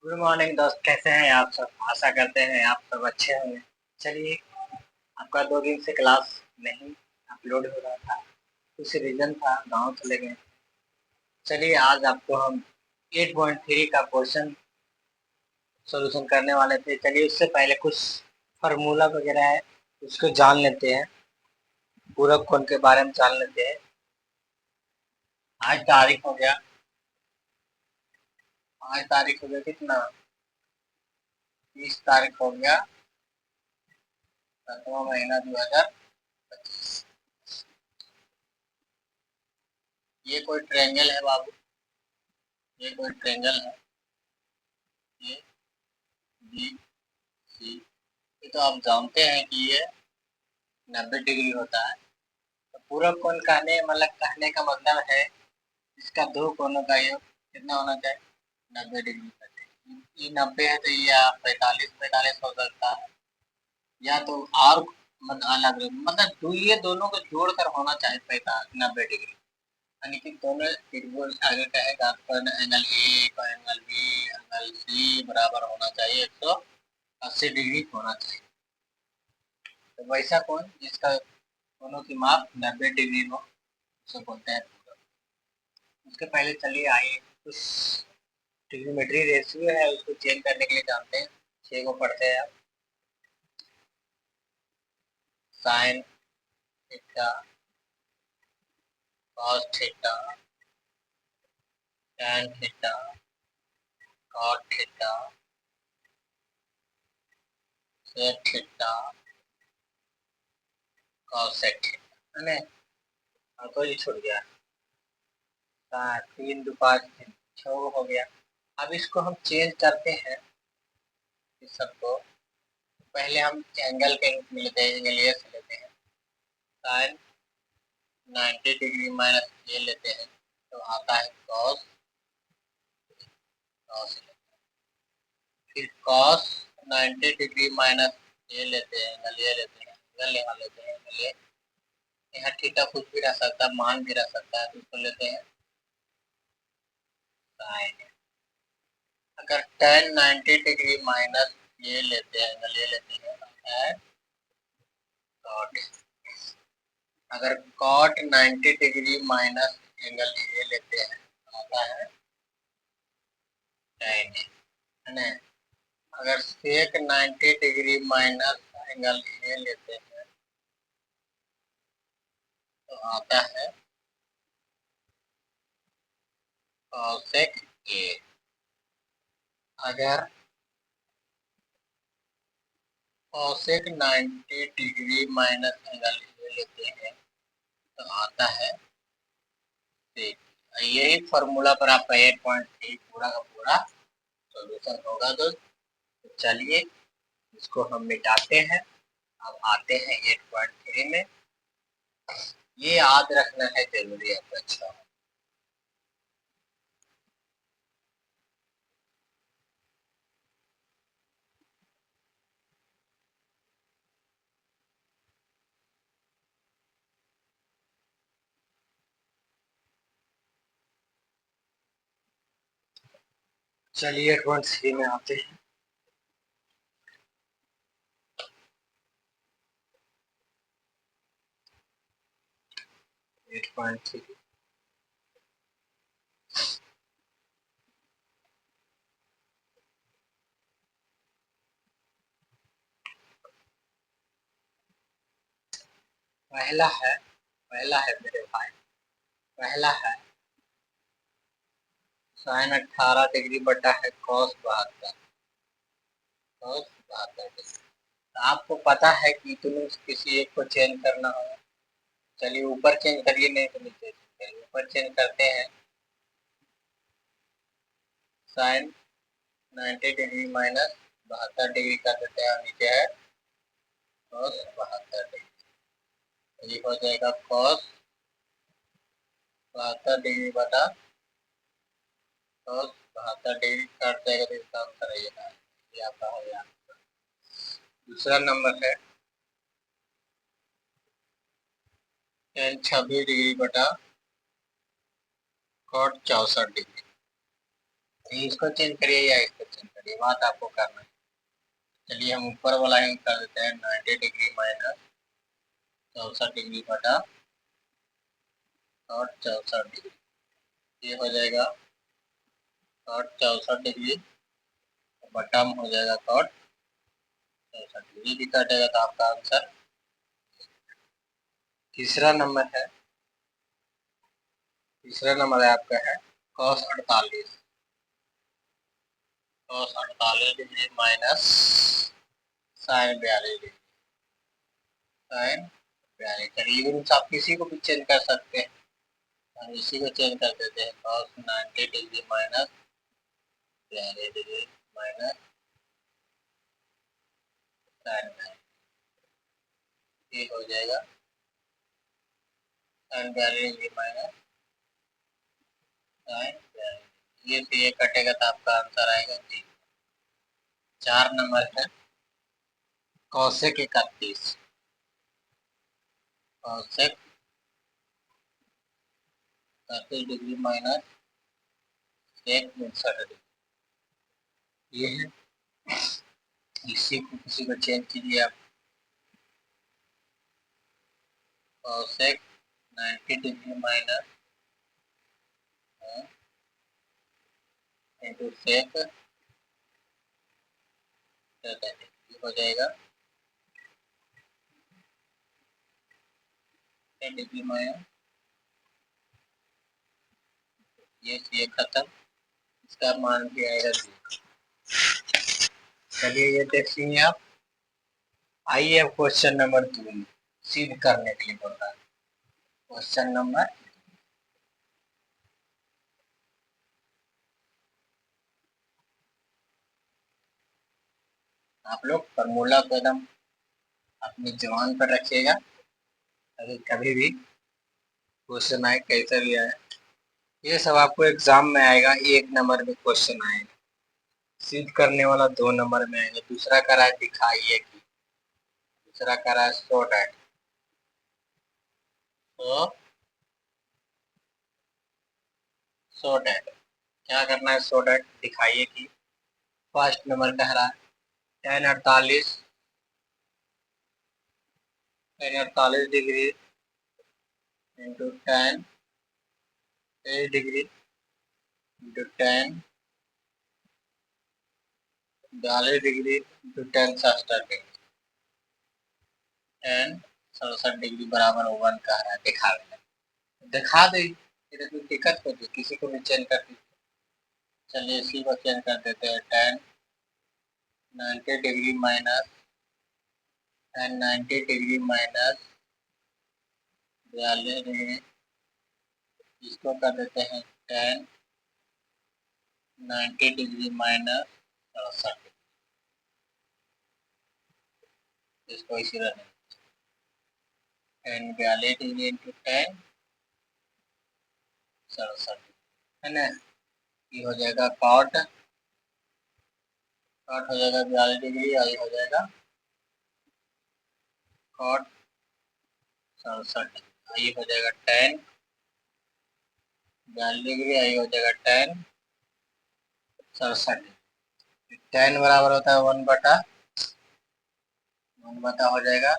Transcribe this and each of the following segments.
Good morning दोस्त, कैसे हैं आप सब। आशा करते हैं आप सब अच्छे होंगे। चलिए, आपका 2 दिन से क्लास नहीं अपलोड हो रहा था, कुछ रीजन था, गांव चले गए। चलिए, आज आपको हम 8.3 का क्वेश्चन सॉल्यूशन करने वाले थे। चलिए, उससे पहले कुछ फार्मूला वगैरह है, उसको जान लेते हैं। पूरक कोण के बारे में जान लेते हैं। आज तारीख हो गया कितना, 30 तारीख हो गया, 7वां महीना 2025। ये कोई ट्रायंगल है बाबू, ये कोई ट्रायंगल है, ये बी सी। ये तो आप जानते हैं कि ये 90 डिग्री होता है। तो पूरक कोण कहने का मतलब है इसका दो कोणों का योग कितना होना चाहिए, 90 डिग्री का चाहिए। ये 90 है तो ये 45 हो सकता है, या तो और अलग ये दोनों को जोड़कर होना चाहिए 90 डिग्री। यानी कि दोनों त्रिभुज आगे कहेगा तो एंगल ए का एंगल बी एंगल सी बराबर होना चाहिए, 180 डिग्री होना चाहिए। तो वैसा कोण जिसका दोनों की माप 90 डिग्री हो उसे बोलते हैं पूरक। उसके पहले चलिए आइए कुछ ट्रिग्नोमेट्री रेशियो है उसको चेंज करने के लिए जानते हैं। 6 को पढ़ते हैं आप। Sine theta, cos theta, tan theta, cot theta, sec theta, cosec theta. है ना, और कोई छूट गया। 3 2 5 6 हो गया। अब इसको हम चेंज करते हैं इस सबको। पहले हम एंगल के लेते हैं, एंगल ए से लेते हैं। साइन 90 डिग्री माइनस ए लेते हैं तो आता है कॉस। फिर कॉस 90 डिग्री माइनस ए लेते हैं, एंगल ए लेते हैं, एंगल यहाँ लेते हैं, एंगल ए। यहाँ थीटा कुछ भी रह सकता है, मान भी रह सकता है, तो उसको लेते हैं साइन। अगर tan 90 डिग्री माइनस ये लेते हैं, एंगल ये लेते हैं, कॉट। अगर कॉट 90 डिग्री माइनस एंगल ये लेते हैं आता है tan, है ना। अगर सेक 90 डिग्री माइनस एंगल ये लेते हैं तो आता है कॉसेक ए। अगर कॉसेक 90 डिग्री माइनस एंगल ये लेते हैं तो आता है सेक। यही फॉर्मूला पर आपका 8.3 पूरा का पूरा सॉल्यूशन होगा दोस्त। तो चलिए इसको हम मिटाते हैं। अब आते हैं 8.3 में। ये याद रखना है जरूरी है। अच्छा, चलिए 8.3 में आते हैं। एट पॉइंट थ्री पहला है मेरे भाई, पहला है साइन 18 डिग्री बटा है कॉस 72। कॉस 72 डिग्री तो आपको पता है कि तुम्हें किसी एक को चेंज करना होगा। चलिए ऊपर चेंज करिए, नहीं तो नीचे चेंज करिए। ऊपर चेंज करते हैं, साइन 90 डिग्री माइनस 72 डिग्री कर देते हैं और नीचे है कॉस 72 डिग्री। ये हो जाएगा कॉस 72 डिग्री बटा कॉस 72 डिग्री कट जाएगा तो इसका आंसर है ये आपका हो गया। दूसरा नंबर है tan 26 डिग्री बटा कॉट 64 डिग्री। इसको चेंज करिए या इसको चेंज करिए। ये बात आपको करना है। चलिए हम ऊपर वाला ही कर देते हैं 90 डिग्री माइनस 64 डिग्री बटा cot 64 डिग्री। ये हो जाएगा cot 64 डिग्री बटा में हो जाएगा cot 64 डिग्री भी कटेगा तो आपका आंसर। तीसरा नंबर है आपका है cos 48 degree minus sin 42 degree. sin 42 करीबन आप किसी को भी चेंज कर सकते हैं। हम इसी को चेंज कर देते हैं cos 90 degree minus 42 degree minus sin 42। ये हो जाएगा sin 42 डिग्री माइनस sin 42। ये से ये कटेगा तो आपका आंसर आएगा जी। 4 नंबर है cosec 31 cosec 31 degree minus sec 69 degree. ये है, इसी को किसी को चेंज कीजिए आप। cosec 90 degree minus into sec हो जाएगा डिग्री माइनस ये खत्म, इसका मान भी आएगा 0। चलिए ये देखिए आप। आइए अब क्वेश्चन नंबर 2 सिद्ध करने के लिए बोल रहा है। क्वेश्चन नंबर आप लोग फॉर्मूला को एकदम अपनी जुबान पर रखिएगा। अगर कभी भी क्वेश्चन आए कैसा भी आए, ये सब आपको एग्जाम में आएगा। 1 नंबर में क्वेश्चन आएगा, सिद्ध करने वाला 2 नंबर में आएगा, दूसरा कह रहा है दिखाइए कि, दूसरा कह रहा है सो डैट। सो डैट क्या करना है, सो डैट दिखाइए कि। फर्स्ट नंबर कह रहा है tan 48 degree into tan 30 degree into tan 42 degree into tan 67 degree. tan 67 degree बराबर 1 कह रहा है, दिखा दे। फिर कोई दिक्कत होती, किसी को भी चेंज कर दीजिए। चलिए इसी को चेंज कर देते हैं। tan 90 degree minus tan 90 degree minus 42 degree, इसको कर देते हैं tan 90 डिग्री माइनस 67 डिग्री, इसको इसी तरह tan 42 डिग्री इंटू tan 67 है ना। ये हो जाएगा cot हो जाएगा 42 डिग्री, आई हो जाएगा cot 67 डिग्री, आई हो जाएगा tan 42 डिग्री, आई हो जाएगा tan 67 डिग्री। tan बराबर होता है 1 बटा हो जाएगा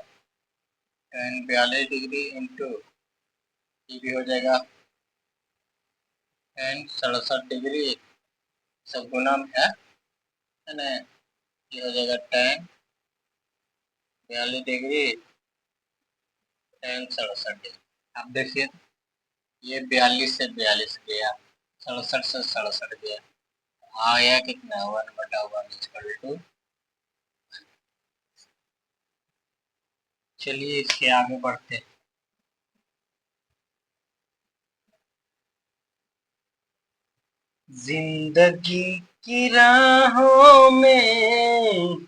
tan 42 डिग्री इंटू ये भी हो जाएगा tan 67 डिग्री, सब गुना में है ना। ये हो जाएगा tan 42 डिग्री tan 67 डिग्री। अब देखिए ये 42 से 42 गया, 67 से 67 गया, आया कितना 1 बटा 1 इक्वल टू। चलिए इसके आगे बढ़ते हैं। जिंदगी की राहों में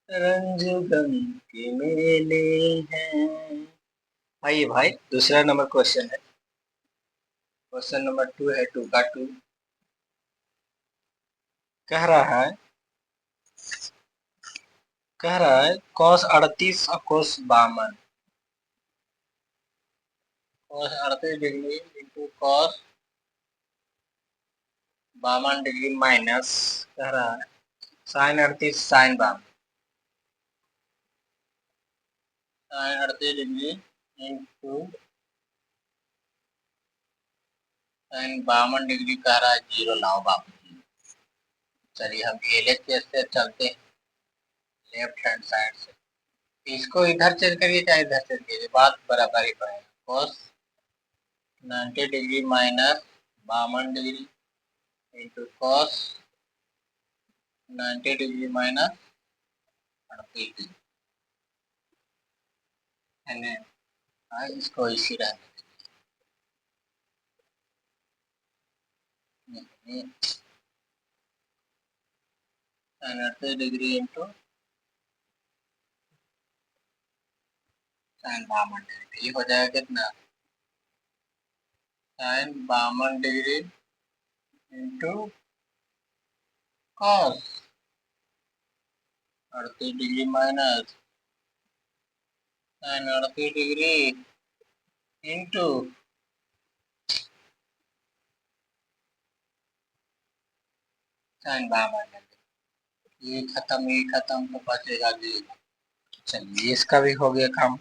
रंज गम के मेले हैं। आइए भाई दूसरा नंबर क्वेश्चन है। क्वेश्चन नंबर 2 है 2 का 2। कह रहा है cos 38 और cos 52, cos 38 degree into cos 52 minus कह रहा है साइन 38 साइन 38 इंटू साइन 52 कह रहा है 0 लाओ बाबू। चलिए हम LHS से चलते हैं लेफ्ट हैंड साइड से, इसको इधर चेंज करिए चाहे इधर चेंज करिए, बात बराबर ही पड़ेगा। cos 90 minus 52 into cos 90 minus 38 है। इसको इसी रहने साइन 38 इंटू साइन 52 ये हो जाएगा कितना, sine 52 into cos 38 minus sine 38 into sine 52, ये खत्म तो बचेगा 0। चलिए इसका भी हो गया काम।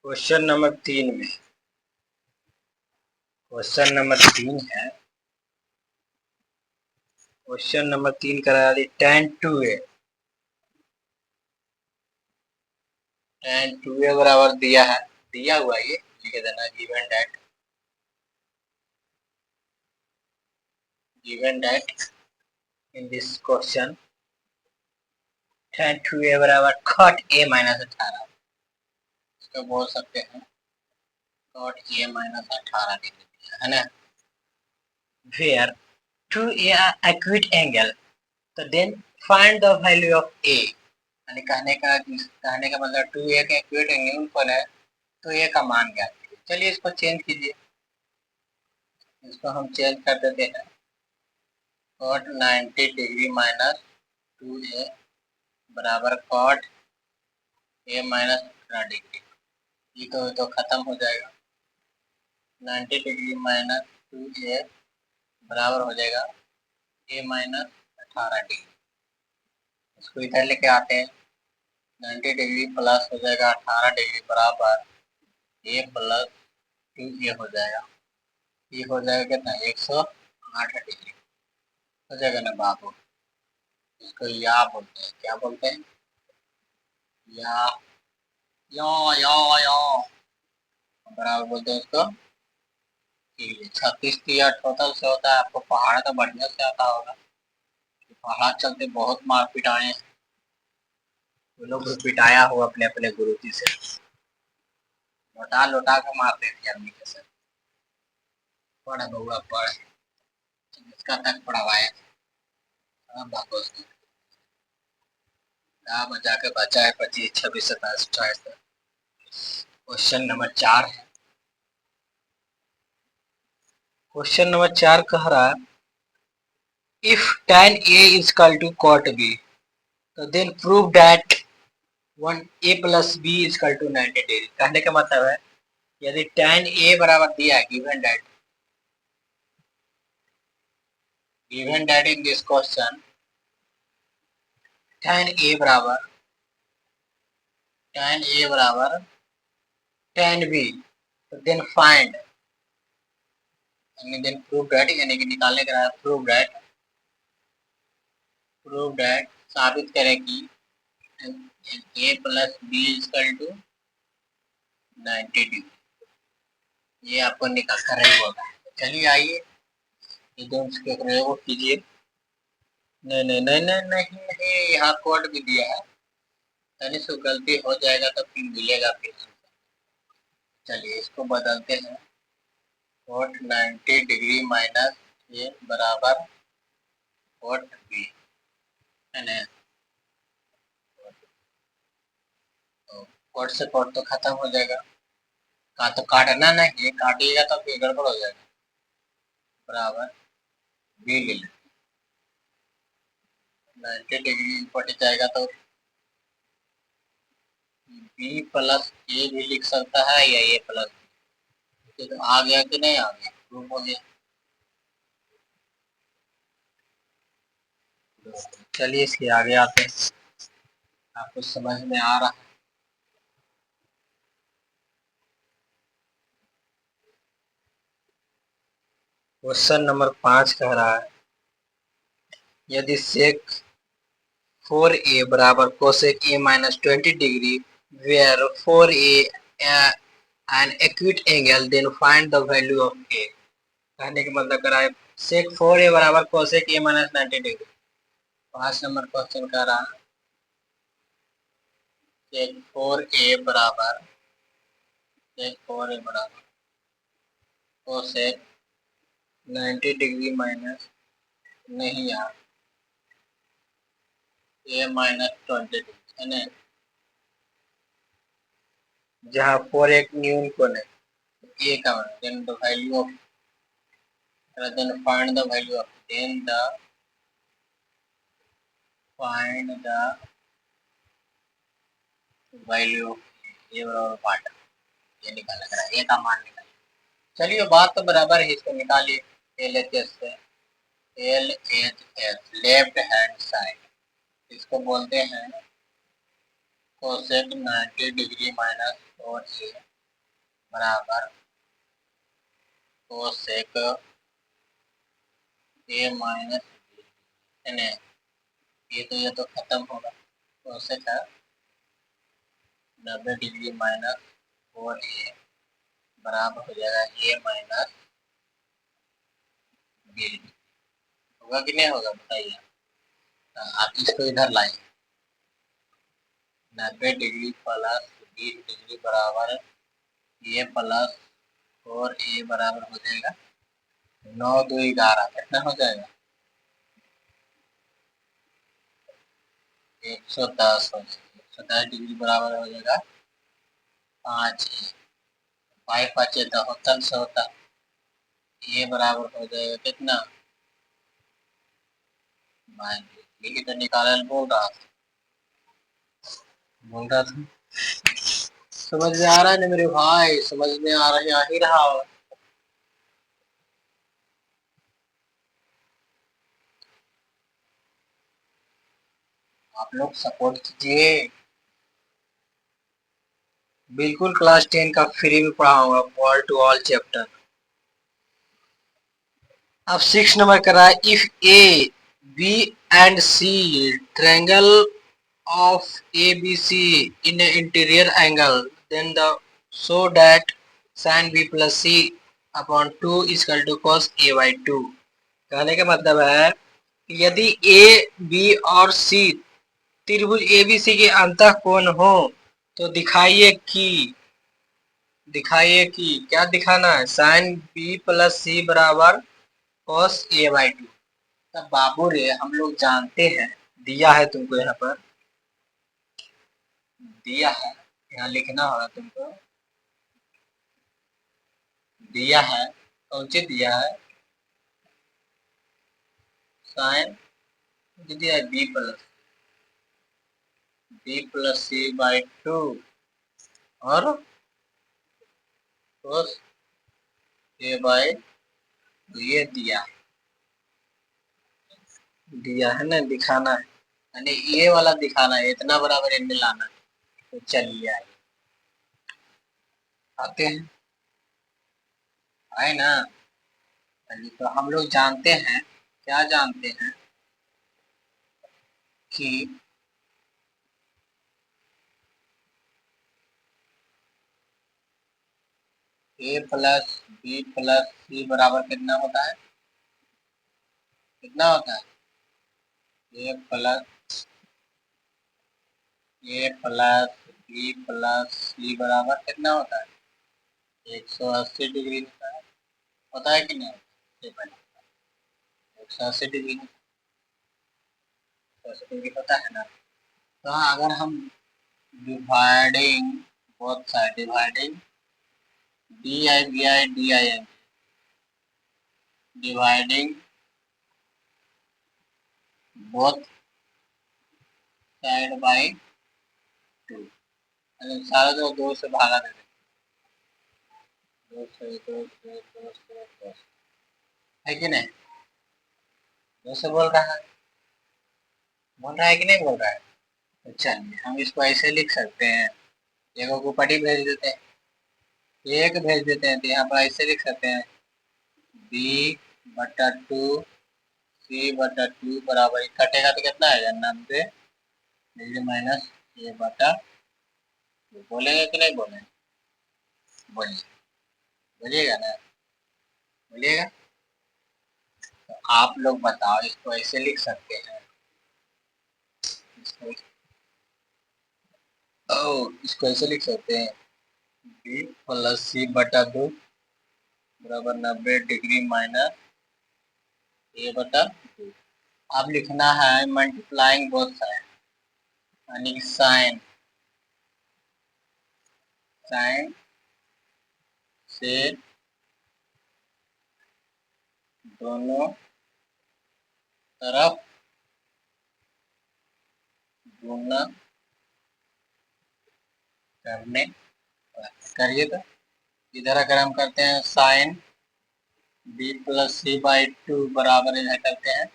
क्वेश्चन नंबर 3 में, क्वेश्चन नंबर 3 है, क्वेश्चन नंबर 3 करा दी tan 2a, tan 2a बराबर दिया है, दिया हुआ ये लिख देना given that in this question tan 2a बराबर cot a माइनस 18, इसको बोल सकते हैं cot a माइनस 18 लिख दिया है ना। where 2a are acute angle, तो then find the value of a, यानी कहने का मतलब 2a के एक्यूट एंगल पर है तो a का मान ज्ञात कीजिए। चलिए इसको चेंज कीजिए, इसको हम चेंज कर देते हैं cot 90 माइनस 2a बराबर cot a माइनस 18 ये तो खत्म हो जाएगा। 90 माइनस 2a बराबर हो जाएगा a माइनस 18 इसको इधर लेके आते हैं, 90 प्लस हो जाएगा 18 बराबर a प्लस 2a हो जाएगा, ये हो जाएगा कितना 108 हो जाएगा ना बाबू। इसको या बोलते हैं, क्या बोलते हैं, या यो बराबर बोलते हैं इसको। 36 या टोटल से होता है, आपको पहाड़ का बढ़िया से आता होगा, पहाड़ चलते बहुत मार पिटाए, वो लोग भी पिटाया हो अपने अपने गुरु जी से, लौटा लौटा के मारते थे आदमी के सर। पढ़ बउआ पढ़, इसका तक पढ़ावाया बचा के बचा है 25 26 27 28। क्वेश्चन नंबर 4 है, क्वेश्चन नंबर 4 कह रहा है if tan a is equal to cot b, तो then prove that 1a plus b is equal to 90 degree. कहने का मतलब है यदि tan a बराबर दिया है given that in this question tan a बराबर tan b, तो then find then prove that, यानी कि निकालने का प्रूव दैट साबित करें कि a plus B equal to 90 degree, ये आपको निकाल कर ही होगा। चलिए आइए एकदम इसके प्रयोग कीजिए। नहीं नहीं नहीं नहीं नहीं नहीं, यहाँ कोड भी दिया है, यानी सो गलती हो जाएगा तो फिर मिलेगा फिर। चलिए इसको बदलते हैं, cot 90 डिग्री माइनस ए बराबर cot बी है ना, तो cot से cot तो खत्म हो जाएगा, का तो काटना नहीं, काटिएगा तो फिर गड़बड़ हो जाएगा, बराबर बी ले लें। 90 डिग्री कट जाएगा तो बी प्लस ए भी लिख सकता है या ए प्लस बी। तो आ गया कि नहीं आ गया, प्रूफ हो गया। चलिए इसके आगे आते हैं, आपको समझ में आ रहा है। क्वेश्चन नंबर 5 कह रहा है यदि सेक 4a बराबर cosec a minus 20 degree where 4a an acute angle then find the value of a। कहने का मतलब करा है सेक 4a बराबर cosec a minus 90 degree. 5 number question कह रहा है सेक 4a बराबर कोसेक 90 डिग्री माइनस नहीं यार a माइनस 20 है ना, जहाँ 4 एक न्यून कोण है, a का then the value of then find the value of find the value of a बराबर पार्ट ये निकाला करा a का मान निकाल। चलिए बात तो बराबर है, इसको निकालिए। LHS से LHS लेफ्ट हैंड साइड, इसको बोलते हैं कोसेक 90 डिग्री माइनस 4a बराबर कोसेक a माइनस है, ये तो खत्म होगा। कोसेक 90 डिग्री माइनस 4a बराबर हो जाएगा a माइनस बी। होगा कि नहीं होगा बताइए। आप इसको इधर लाइए, 90 डिग्री प्लस 20 डिग्री बराबर ए प्लस 4a बराबर हो जाएगा 9 2 11 कितना हो जाएगा 110 हो जाएगा। 110 डिग्री बराबर हो जाएगा 5 5 5 73 से होता ये बराबर हो जाएगा कितना 22। यही तो निकाल बोल रहा था समझ में आ रहा है ना मेरे भाई, समझ में आ रहा ही रहा हो। आप लोग सपोर्ट कीजिए, बिल्कुल क्लास 10 का फ्री में पढ़ाऊंगा वॉल टू ऑल चैप्टर। अब 6 नंबर कर रहा है if A B and C triangle of ABC in an interior angle then the so that sin B plus C upon 2 is equal to cos A by 2। कहने का मतलब है यदि A B और C त्रिभुज ABC के अंतः कोण हो तो दिखाइए कि क्या दिखाना है sin B प्लस C बराबर cos A by 2। तब बाबू रे हम लोग जानते हैं, दिया है तुमको यहाँ पर दिया है, यहाँ लिखना होगा तुमको, दिया है कौन सी दिया है साइन दिया है बी प्लस सी बाई 2 और cos ए बाई ये दिया है ना, दिखाना है यानी ये वाला दिखाना है, इतना बराबर इनमें लाना है। तो चलिए आते हैं, आए ना। तो हम लोग जानते हैं, क्या जानते हैं कि ए प्लस बी प्लस सी बराबर कितना होता है, कितना होता है ए प्लस बी प्लस सी बराबर कितना होता है 180 डिग्री होता है कि नहीं, 180 डिग्री होता है ना। तो अगर हम dividing both side dividing D I B I D I N dividing both side by 2 सारा तो 2 से भागा दे रहे, 2 है कि नहीं? 2 से बोल रहा है कि नहीं बोल रहा है? तो चलिए हम इसको ऐसे लिख सकते हैं, एक को पटी भेज देते हैं, एक भेज देते हैं, तो यहाँ पर ऐसे लिख सकते हैं b/2 c/2 बराबर, कटेगा तो कितना आएगा 90 डिग्री माइनस a/2। बोलेंगे कि नहीं बोलेंगे? बोलिए, बोलिएगा ना, बोलिएगा। तो आप लोग बताओ, इसको ऐसे लिख सकते हैं, इसको ऐसे लिख सकते हैं b+c/2 बराबर 90 डिग्री माइनस a/2। अब लिखना है मल्टीप्लाइंग बोथ साइड, यानी साइन से दोनों तरफ गुणा करने करिए। तो इधर अगर हम करते हैं साइन b+c/2 बराबर, इधर करते हैं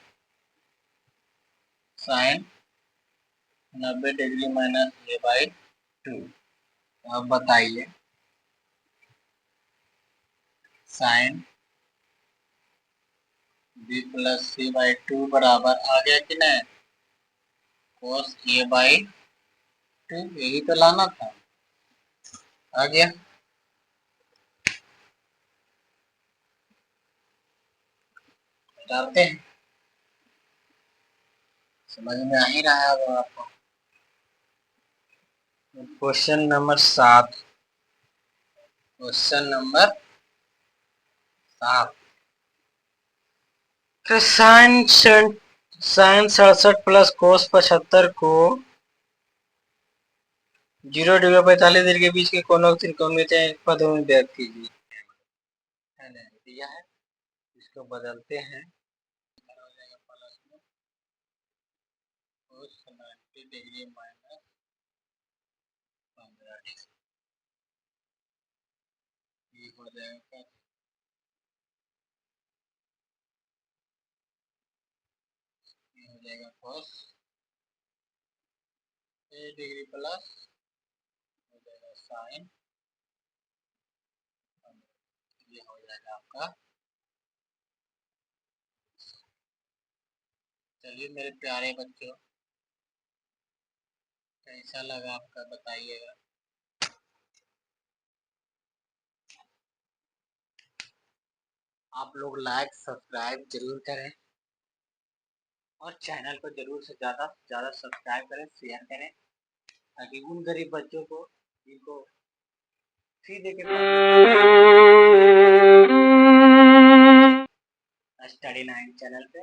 साइन 90 डिग्री माइनस a/2। अब बताइए साइन b+c/2 बराबर आ गया कि नहीं? cos a/2, यही तो लाना था, आ गया। डालते हैं, समझ में आ ही रहा है आपको। Question number 7, question number 7, sine 67 plus cos 75 को 0 डिग्री 45 डिग्री के बीच के कोनों के त्रिकोणमितीय पदों में व्यक्त कीजिए। दिया है, इसको बदलते हैं, हो जाएगा प्लस में कोस 90 डिग्री माइनस 15 डिग्री, ये हो जाएगा, ये हो जाएगा कोस 1 डिग्री प्लस हो जाएगा साइन, ये हो जाएगा आपका। चलिए मेरे प्यारे बच्चों, कैसा लगा आपका बताइएगा। आप लोग लाइक सब्सक्राइब जरूर करें और चैनल को जरूर से ज़्यादा सब्सक्राइब करें, शेयर करें, ताकि उन गरीब बच्चों को जिनको फी दे के स्टडी 9 चैनल पे